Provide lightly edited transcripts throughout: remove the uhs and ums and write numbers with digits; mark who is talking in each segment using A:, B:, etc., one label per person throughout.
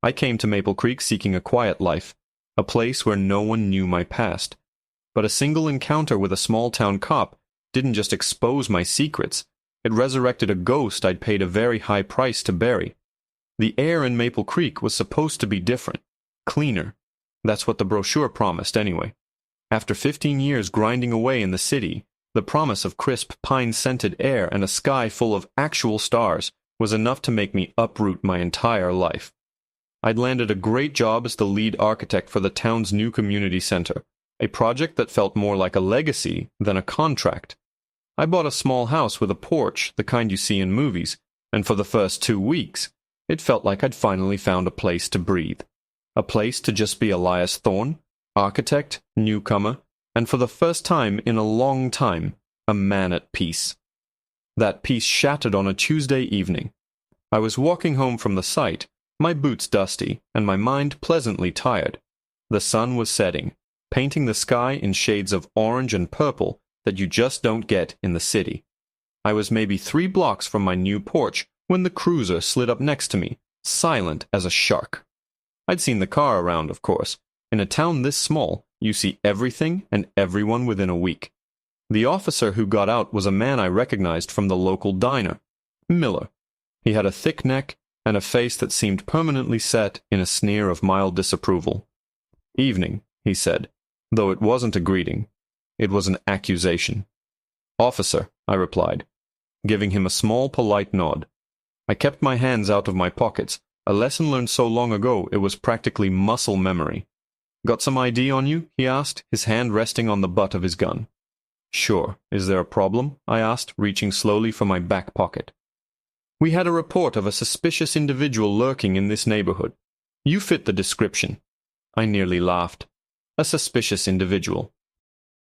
A: I came to Maple Creek seeking a quiet life, a place where no one knew my past. But a single encounter with a small-town cop didn't just expose my secrets, it resurrected a ghost I'd paid a very high price to bury. The air in Maple Creek was supposed to be different, cleaner. That's what the brochure promised anyway. After 15 years grinding away in the city, the promise of crisp, pine-scented air and a sky full of actual stars was enough to make me uproot my entire life. I'd landed a great job as the lead architect for the town's new community center, a project that felt more like a legacy than a contract. I bought a small house with a porch, the kind you see in movies, and for the first 2 weeks, it felt like I'd finally found a place to breathe. A place to just be Elias Thorne, architect, newcomer, and for the first time in a long time, a man at peace. That peace shattered on a Tuesday evening. I was walking home from the site, my boots dusty, and my mind pleasantly tired. The sun was setting, painting the sky in shades of orange and purple that you just don't get in the city. I was maybe 3 blocks from my new porch when the cruiser slid up next to me, silent as a shark. I'd seen the car around, of course. In a town this small, you see everything and everyone within a week. The officer who got out was a man I recognized from the local diner, Miller. He had a thick neck and a face that seemed permanently set in a sneer of mild disapproval. "Evening," he said, though it wasn't a greeting. It was an accusation. "Officer," I replied, giving him a small, polite nod. I kept my hands out of my pockets, a lesson learned so long ago it was practically muscle memory. "Got some ID on you?" he asked, his hand resting on the butt of his gun. "Sure. Is there a problem?" I asked, reaching slowly for my back pocket. "We had a report of a suspicious individual lurking in this neighborhood. You fit the description." I nearly laughed. A suspicious individual.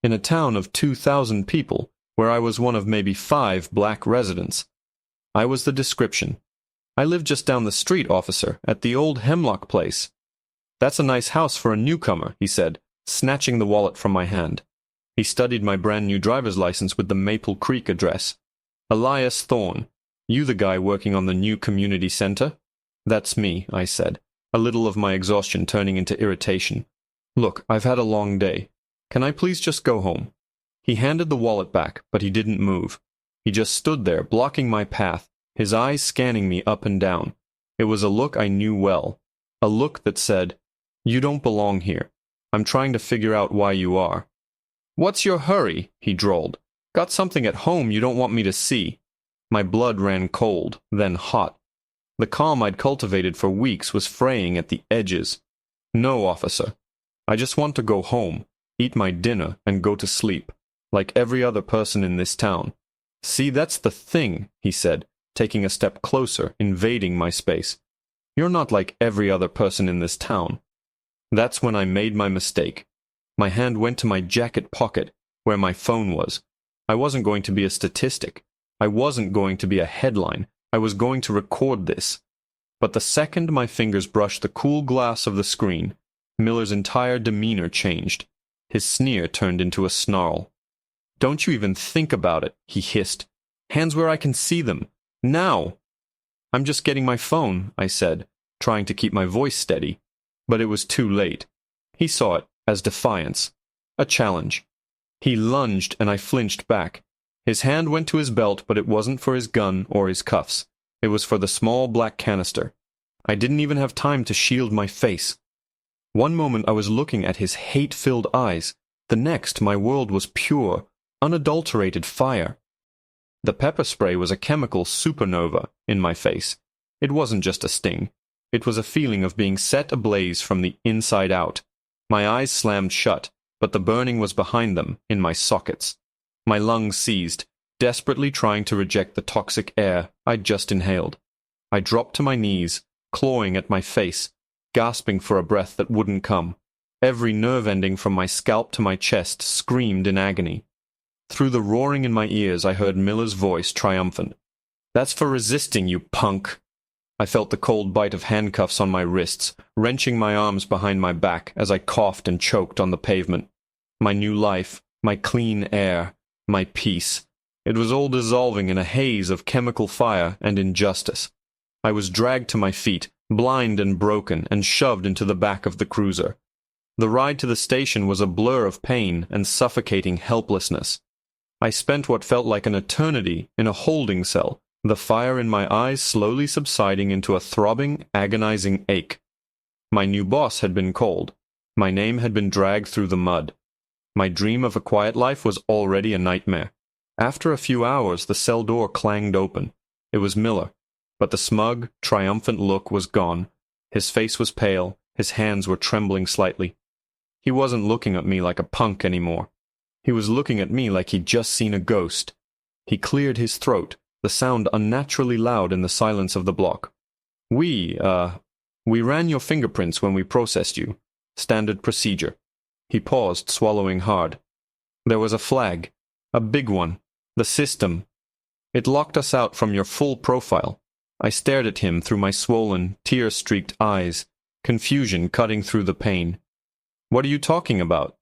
A: In a town of 2,000 people, where I was one of maybe 5 black residents. I was the description. "I live just down the street, officer, at the old Hemlock place." "That's a nice house for a newcomer," he said, snatching the wallet from my hand. He studied my brand-new driver's license with the Maple Creek address. "Elias Thorne. You the guy working on the new community center?" "That's me," I said, a little of my exhaustion turning into irritation. "Look, I've had a long day. Can I please just go home?" He handed the wallet back, but he didn't move. He just stood there, blocking my path, his eyes scanning me up and down. It was a look I knew well. A look that said, "You don't belong here. I'm trying to figure out why you are." "What's your hurry?" he drawled. "Got something at home you don't want me to see." My blood ran cold, then hot. The calm I'd cultivated for weeks was fraying at the edges. "No, officer. I just want to go home, eat my dinner, and go to sleep, like every other person in this town." "See, that's the thing," he said, taking a step closer, invading my space. "You're not like every other person in this town." That's when I made my mistake. My hand went to my jacket pocket, where my phone was. I wasn't going to be a statistic. I wasn't going to be a headline. I was going to record this. But the second my fingers brushed the cool glass of the screen, Miller's entire demeanor changed. His sneer turned into a snarl. "Don't you even think about it," he hissed. "Hands where I can see them. Now!" "I'm just getting my phone," I said, trying to keep my voice steady. But it was too late. He saw it as defiance, a challenge. He lunged and I flinched back. His hand went to his belt, but it wasn't for his gun or his cuffs. It was for the small black canister. I didn't even have time to shield my face. One moment I was looking at his hate-filled eyes. The next, my world was pure, unadulterated fire. The pepper spray was a chemical supernova in my face. It wasn't just a sting. It was a feeling of being set ablaze from the inside out. My eyes slammed shut, but the burning was behind them, in my sockets. My lungs seized, desperately trying to reject the toxic air I'd just inhaled. I dropped to my knees, clawing at my face, gasping for a breath that wouldn't come. Every nerve ending from my scalp to my chest screamed in agony. Through the roaring in my ears I heard Miller's voice triumphant. "That's for resisting, you punk!" I felt the cold bite of handcuffs on my wrists, wrenching my arms behind my back as I coughed and choked on the pavement. My new life, my clean air, my peace. It was all dissolving in a haze of chemical fire and injustice. I was dragged to my feet, blind and broken, and shoved into the back of the cruiser. The ride to the station was a blur of pain and suffocating helplessness. I spent what felt like an eternity in a holding cell, the fire in my eyes slowly subsiding into a throbbing, agonizing ache. My new boss had been called. My name had been dragged through the mud. My dream of a quiet life was already a nightmare. After a few hours, the cell door clanged open. It was Miller, but the smug, triumphant look was gone. His face was pale, his hands were trembling slightly. He wasn't looking at me like a punk anymore. He was looking at me like he'd just seen a ghost. He cleared his throat, the sound unnaturally loud in the silence of the block. We ran your fingerprints when we processed you. Standard procedure." He paused, swallowing hard. "There was a flag. A big one. The system. It locked us out from your full profile." I stared at him through my swollen, tear-streaked eyes, confusion cutting through the pain. "What are you talking about?"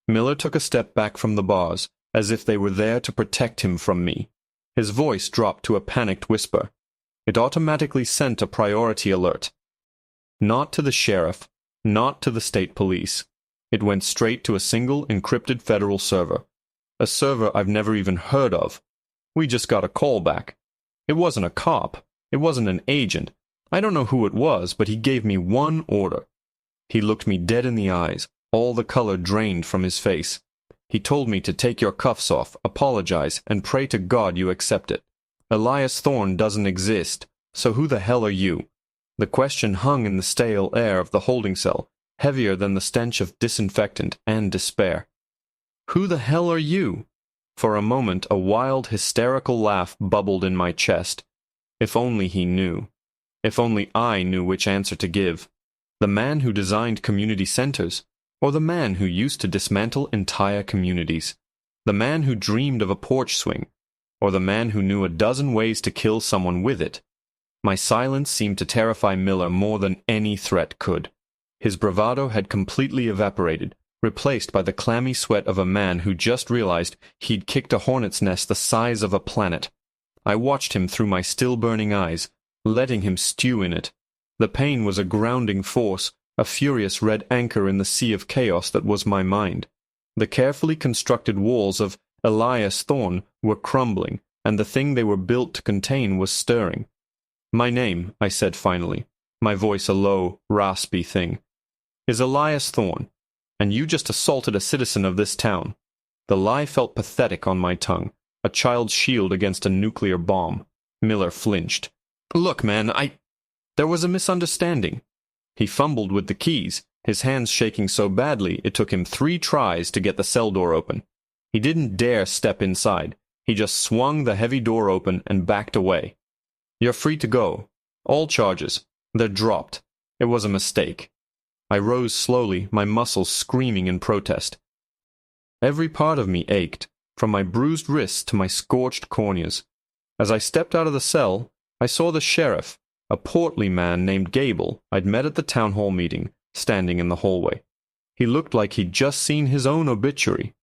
A: Miller took a step back from the bars, as if they were there to protect him from me. His voice dropped to a panicked whisper. It automatically sent a priority alert. Not to the sheriff, not to the state police. It went straight to a single encrypted federal server. A server I've never even heard of. We just got a call back. It wasn't a cop. It wasn't an agent. I don't know who it was, but he gave me one order. He looked me dead in the eyes, all the color drained from his face. He told me to take your cuffs off, apologize, and pray to God you accept it. Elias Thorne doesn't exist, so who the hell are you? The question hung in the stale air of the holding cell, heavier than the stench of disinfectant and despair. Who the hell are you? For a moment, a wild, hysterical laugh bubbled in my chest. If only he knew. If only I knew which answer to give. The man who designed community centers, or the man who used to dismantle entire communities? The man who dreamed of a porch swing, or the man who knew a dozen ways to kill someone with it? My silence seemed to terrify Miller more than any threat could. His bravado had completely evaporated, replaced by the clammy sweat of a man who just realized he'd kicked a hornet's nest the size of a planet. I watched him through my still-burning eyes, letting him stew in it. The pain was a grounding force, a furious red anchor in the sea of chaos that was my mind. The carefully constructed walls of Elias Thorne were crumbling, and the thing they were built to contain was stirring. "My name," I said finally, my voice a low, raspy thing, "is Elias Thorne, and you just assaulted a citizen of this town." The lie felt pathetic on my tongue, a child's shield against a nuclear bomb. Miller flinched. "Look, man, there was a misunderstanding." He fumbled with the keys, his hands shaking so badly it took him 3 tries to get the cell door open. He didn't dare step inside. He just swung the heavy door open and backed away. "You're free to go. All charges. They're dropped. It was a mistake." I rose slowly, my muscles screaming in protest. Every part of me ached, from my bruised wrists to my scorched corneas. As I stepped out of the cell, I saw the sheriff, a portly man named Gable I'd met at the town hall meeting, standing in the hallway. He looked like he'd just seen his own obituary.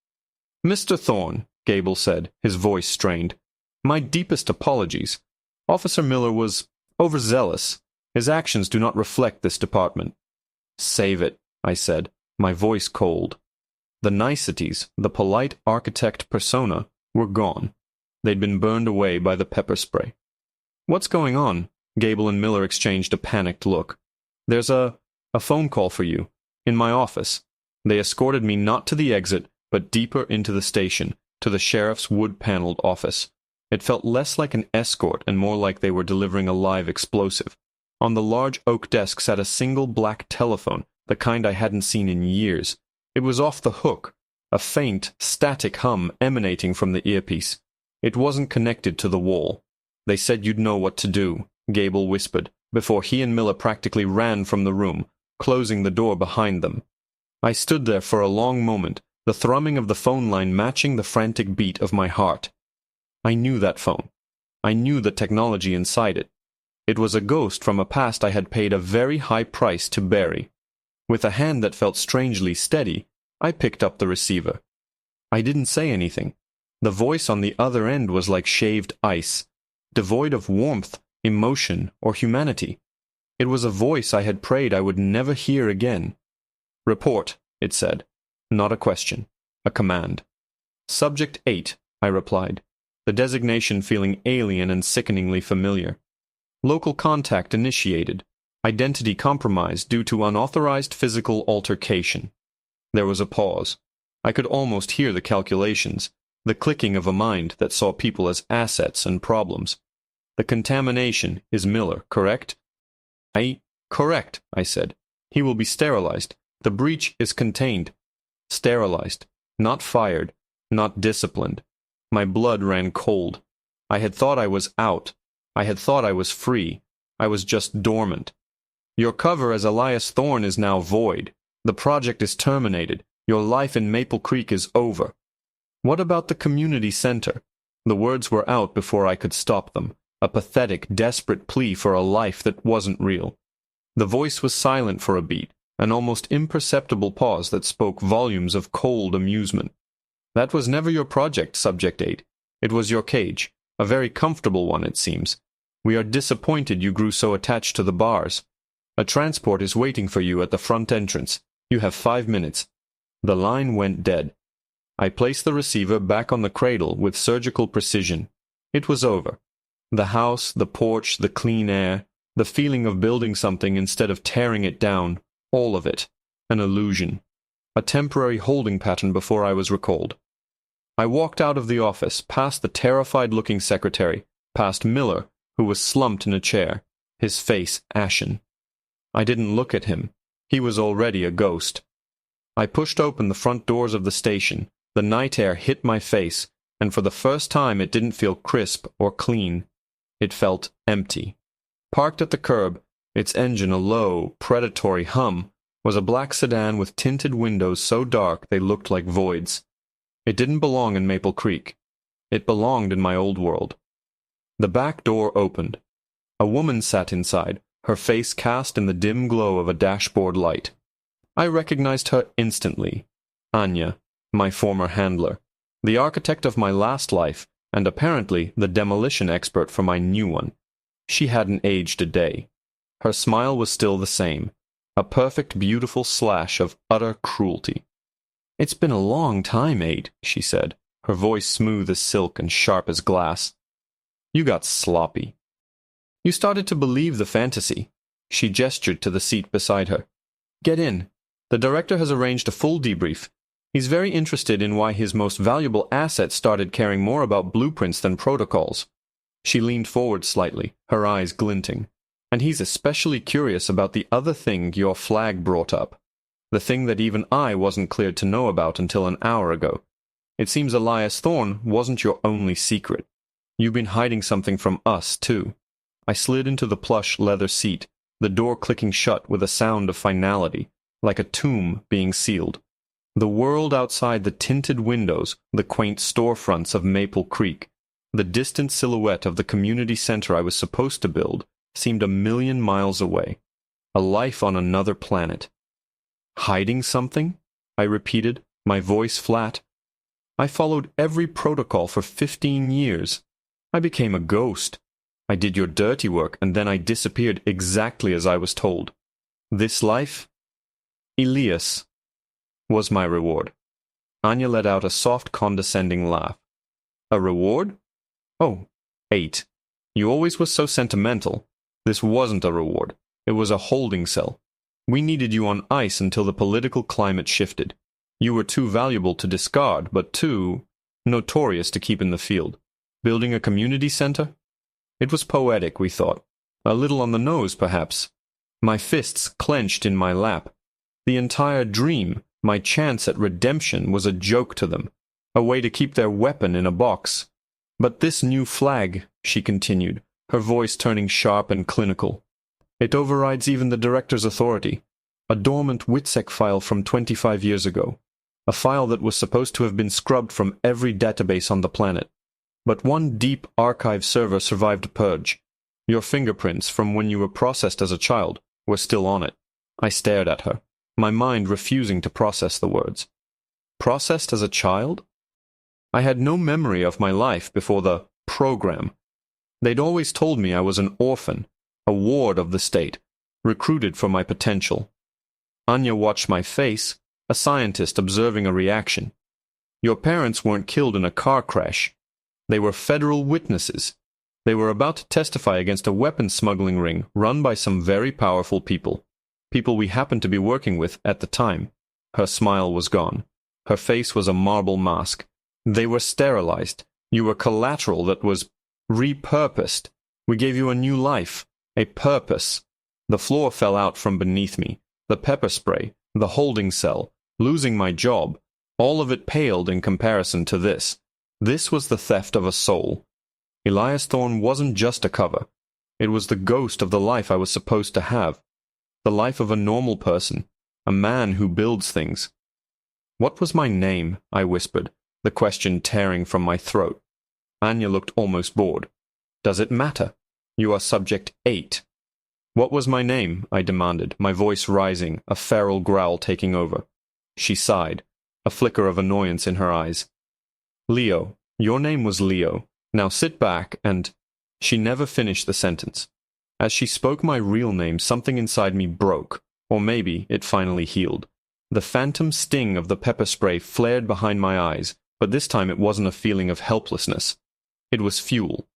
A: "Mr. Thorne," Gable said, his voice strained, "my deepest apologies. Officer Miller was overzealous. His actions do not reflect this department." "Save it," I said, my voice cold. The niceties, the polite architect persona, were gone. They'd been burned away by the pepper spray. "What's going on?" Gable and Miller exchanged a panicked look. "There's a phone call for you. In my office." They escorted me not to the exit, but deeper into the station, to the sheriff's wood-paneled office. It felt less like an escort and more like they were delivering a live explosive. On the large oak desk sat a single black telephone, the kind I hadn't seen in years. It was off the hook, a faint, static hum emanating from the earpiece. It wasn't connected to the wall. "They said you'd know what to do," Gable whispered, before he and Miller practically ran from the room, closing the door behind them. I stood there for a long moment, the thrumming of the phone line matching the frantic beat of my heart. I knew that phone. I knew the technology inside it. It was a ghost from a past I had paid a very high price to bury. With a hand that felt strangely steady, I picked up the receiver. I didn't say anything. The voice on the other end was like shaved ice, devoid of warmth, emotion, or humanity. It was a voice I had prayed I would never hear again. "Report," it said. Not a question. A command. "Subject 8, I replied, the designation feeling alien and sickeningly familiar. "Local contact initiated. Identity compromised due to unauthorized physical altercation." There was a pause. I could almost hear the calculations, the clicking of a mind that saw people as assets and problems. "The contamination is Miller, correct?" Correct, I said. "He will be sterilized. The breach is contained." Sterilized. Not fired. Not disciplined. My blood ran cold. I had thought I was out. I had thought I was free. I was just dormant. "Your cover as Elias Thorne is now void. The project is terminated. Your life in Maple Creek is over." What about the community center? The words were out before I could stop them. A pathetic, desperate plea for a life that wasn't real. The voice was silent for a beat, an almost imperceptible pause that spoke volumes of cold amusement. "That was never your project, Subject 8. It was your cage. A very comfortable one, it seems. We are disappointed you grew so attached to the bars. A transport is waiting for you at the front entrance. You have 5 minutes." The line went dead. I placed the receiver back on the cradle with surgical precision. It was over. The house, the porch, the clean air, the feeling of building something instead of tearing it down, all of it. An illusion. A temporary holding pattern before I was recalled. I walked out of the office, past the terrified-looking secretary, past Miller, who was slumped in a chair, his face ashen. I didn't look at him. He was already a ghost. I pushed open the front doors of the station. The night air hit my face, and for the first time it didn't feel crisp or clean. It felt empty. Parked at the curb, its engine a low, predatory hum, was a black sedan with tinted windows so dark they looked like voids. It didn't belong in Maple Creek. It belonged in my old world. The back door opened. A woman sat inside, her face cast in the dim glow of a dashboard light. I recognized her instantly. Anya, my former handler, the architect of my last life, and apparently the demolition expert for my new one. She hadn't aged a day. Her smile was still the same, a perfect, beautiful slash of utter cruelty. "It's been a long time, 8, she said, her voice smooth as silk and sharp as glass. "You got sloppy. You started to believe the fantasy." She gestured to the seat beside her. "Get in. The director has arranged a full debrief. He's very interested in why his most valuable asset started caring more about blueprints than protocols." She leaned forward slightly, her eyes glinting. "And he's especially curious about the other thing your flag brought up. The thing that even I wasn't cleared to know about until an hour ago. It seems Elias Thorne wasn't your only secret. You've been hiding something from us, too." I slid into the plush leather seat, the door clicking shut with a sound of finality, like a tomb being sealed. The world outside the tinted windows, the quaint storefronts of Maple Creek, the distant silhouette of the community center I was supposed to build, seemed 1,000,000 miles away. A life on another planet. "Hiding something?" I repeated, my voice flat. "I followed every protocol for 15 years. I became a ghost. I did your dirty work, and then I disappeared exactly as I was told. This life? Elias was my reward." Anya let out a soft, condescending laugh. "A reward? Oh, 8. You always were so sentimental. This wasn't a reward. It was a holding cell. We needed you on ice until the political climate shifted. You were too valuable to discard, but too notorious to keep in the field. Building a community center? It was poetic, we thought. A little on the nose, perhaps. My fists clenched in my lap. The entire dream, my chance at redemption, was a joke to them, a way to keep their weapon in a box. But this new flag," she continued, her voice turning sharp and clinical, "it overrides even the director's authority. A dormant WITSEC file from 25 years ago. A file that was supposed to have been scrubbed from every database on the planet. But one deep archive server survived a purge. Your fingerprints from when you were processed as a child were still on it." I stared at her, my mind refusing to process the words. Processed as a child? I had no memory of my life before the program. They'd always told me I was an orphan, a ward of the state, recruited for my potential. Anya watched my face, a scientist observing a reaction. Your parents weren't killed in a car crash. They were federal witnesses. They were about to testify against a weapons smuggling ring run by some very powerful people. People we happened to be working with at the time. Her smile was gone. Her face was a marble mask. They were sterilized. You were collateral that was repurposed. We gave you a new life, a purpose. The floor fell out from beneath me. The pepper spray, the holding cell, losing my job, all of it paled in comparison to this. This was the theft of a soul. Elias Thorne wasn't just a cover. It was the ghost of the life I was supposed to have. The life of a normal person, a man who builds things. What was my name? I whispered, the question tearing from my throat. Anya looked almost bored. Does it matter? You are subject 8. What was my name? I demanded, my voice rising, a feral growl taking over. She sighed, a flicker of annoyance in her eyes. Leo. Your name was Leo. Now sit back and... She never finished the sentence. As she spoke my real name, something inside me broke, or maybe it finally healed. The phantom sting of the pepper spray flared behind my eyes, but this time it wasn't a feeling of helplessness. It was fuel.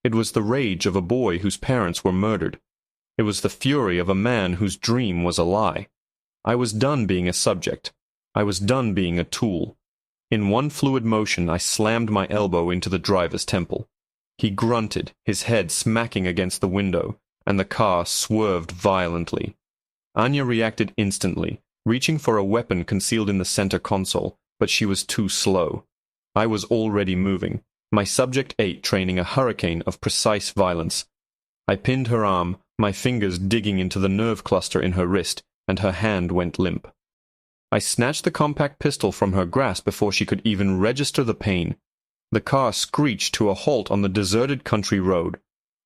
A: It was the rage of a boy whose parents were murdered. It was the fury of a man whose dream was a lie. I was done being a subject. I was done being a tool. In one fluid motion, I slammed my elbow into the driver's temple. He grunted, his head smacking against the window, and the car swerved violently. Anya reacted instantly, reaching for a weapon concealed in the center console, but she was too slow. I was already moving, my subject 8 training a hurricane of precise violence. I pinned her arm, my fingers digging into the nerve cluster in her wrist, and her hand went limp. I snatched the compact pistol from her grasp before she could even register the pain. The car screeched to a halt on the deserted country road.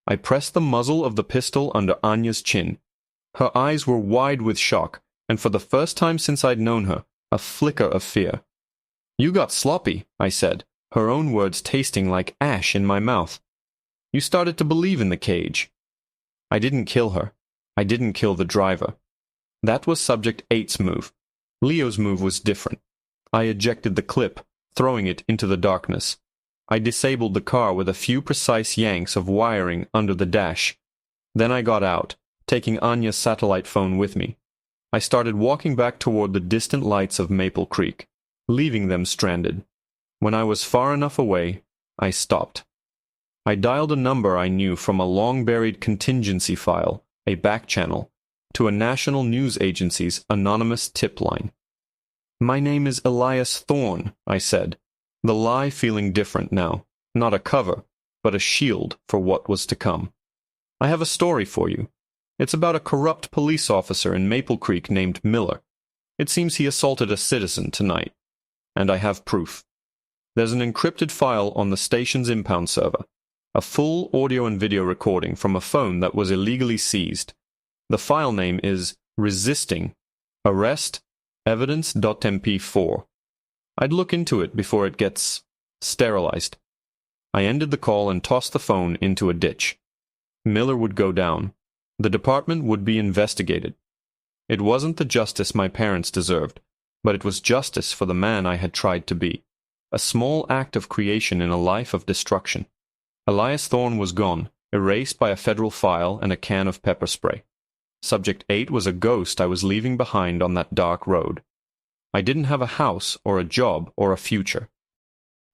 A: I pressed the muzzle of the pistol under Anya's chin. Her eyes were wide with shock, and for the first time since I'd known her, a flicker of fear. You got sloppy, I said, her own words tasting like ash in my mouth. You started to believe in the cage. I didn't kill her. I didn't kill the driver. That was Subject 8's move. Leo's move was different. I ejected the clip, throwing it into the darkness. I disabled the car with a few precise yanks of wiring under the dash. Then I got out, taking Anya's satellite phone with me. I started walking back toward the distant lights of Maple Creek, leaving them stranded. When I was far enough away, I stopped. I dialed a number I knew from a long-buried contingency file, a back channel, to a national news agency's anonymous tip line. My name is Elias Thorne, I said, the lie feeling different now, not a cover, but a shield for what was to come. I have a story for you. It's about a corrupt police officer in Maple Creek named Miller. It seems he assaulted a citizen tonight. And I have proof. There's an encrypted file on the station's impound server, a full audio and video recording from a phone that was illegally seized. The file name is Resisting, Arrest, Evidence.mp4. I'd look into it before it gets sterilized. I ended the call and tossed the phone into a ditch. Miller would go down. The department would be investigated. It wasn't the justice my parents deserved, but it was justice for the man I had tried to be. A small act of creation in a life of destruction. Elias Thorne was gone, erased by a federal file and a can of pepper spray. Subject 8 was a ghost I was leaving behind on that dark road. I didn't have a house or a job or a future.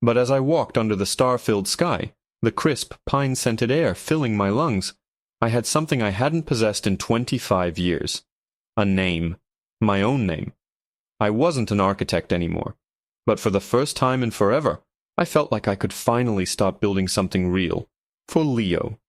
A: But as I walked under the star-filled sky, the crisp, pine-scented air filling my lungs, I had something I hadn't possessed in 25 years. A name. My own name. I wasn't an architect anymore. But for the first time in forever, I felt like I could finally start building something real. For Leo.